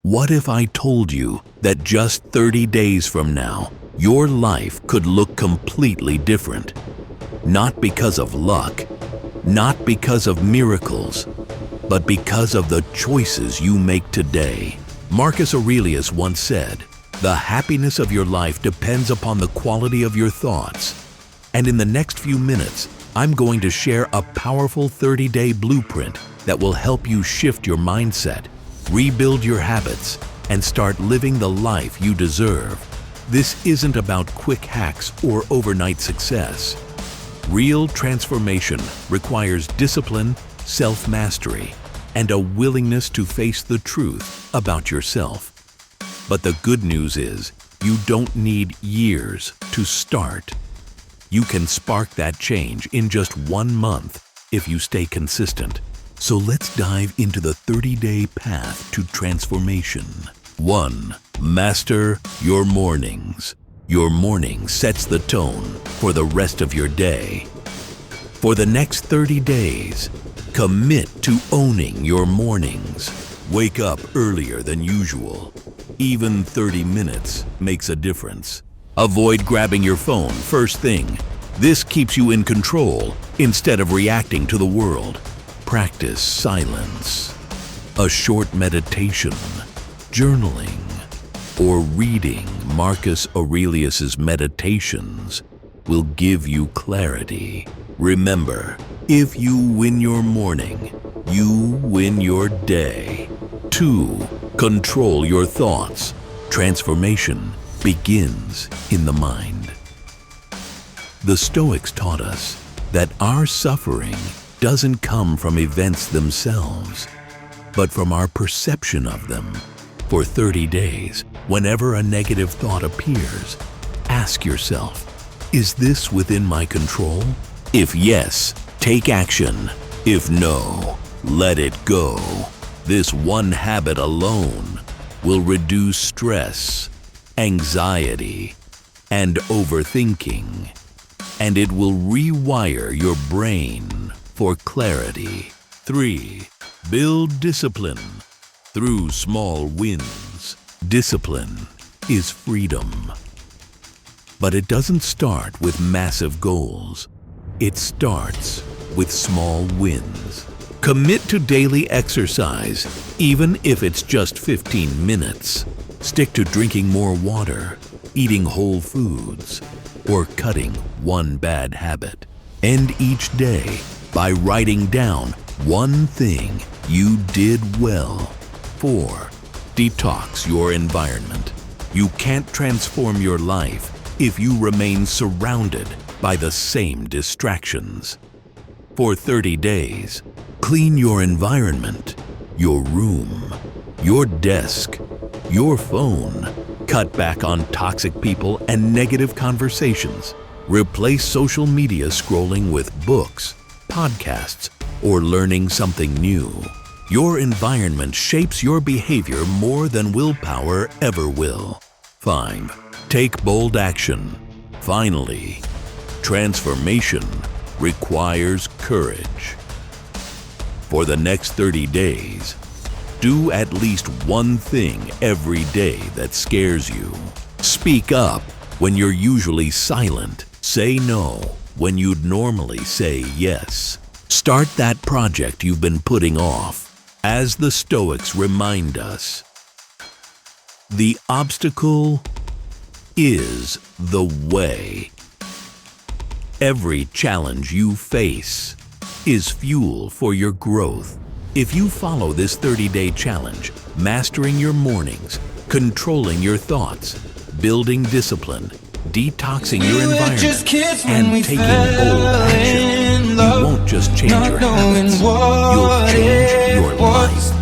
What if I told you that just 30 days from now, your life could look completely different? Not because of luck, not because of miracles, but because of the choices you make today. Marcus Aurelius once said, "The happiness of your life depends upon the quality of your thoughts." And in the next few minutes, I'm going to share a powerful 30-day blueprint that will help you shift your mindset, rebuild your habits, and start living the life you deserve. This isn't about quick hacks or overnight success. Real transformation requires discipline, self-mastery, and a willingness to face the truth about yourself. But the good news is, you don't need years to start. You can spark that change in just 1 month if you stay consistent. So let's dive into the 30-day path to transformation. 1. Master your mornings. Your morning sets the tone for the rest of your day. For the next 30 days, commit to owning your mornings. Wake up earlier than usual. Even 30 minutes makes a difference. Avoid grabbing your phone first thing. This keeps you in control instead of reacting to the world. Practice silence, a short meditation, journaling, or reading Marcus Aurelius's meditations will give you clarity. Remember, if you win your morning, you win your day. 2. Control your thoughts. Transformation begins in the mind. The Stoics taught us that our suffering doesn't come from events themselves, but from our perception of them. For 30 days, whenever a negative thought appears, ask yourself, is this within my control? If yes, take action. If no, let it go. This one habit alone will reduce stress, anxiety, and overthinking, and it will rewire your brain for clarity. 3. Build discipline through small wins. Discipline is freedom. But it doesn't start with massive goals. It starts with small wins. Commit to daily exercise, even if it's just 15 minutes. Stick to drinking more water, eating whole foods, or cutting one bad habit. End each day by writing down one thing you did well. 4. Detox your environment. You can't transform your life if you remain surrounded by the same distractions. For 30 days, clean your environment, your room, your desk, your phone. Cut back on toxic people and negative conversations. Replace social media scrolling with books, podcasts, or learning something new. Your environment shapes your behavior more than willpower ever will. 5. Take bold action. Finally, transformation requires courage. For the next 30 days, do at least one thing every day that scares you. Speak up when you're usually silent. Say no when you'd normally say yes. Start that project you've been putting off. As the Stoics remind us, the obstacle is the way. Every challenge you face is fuel for your growth. If you follow this 30-day challenge, mastering your mornings, controlling your thoughts, building discipline, detoxing your environment, and taking bold action, you won't just change your habits, you'll change your life.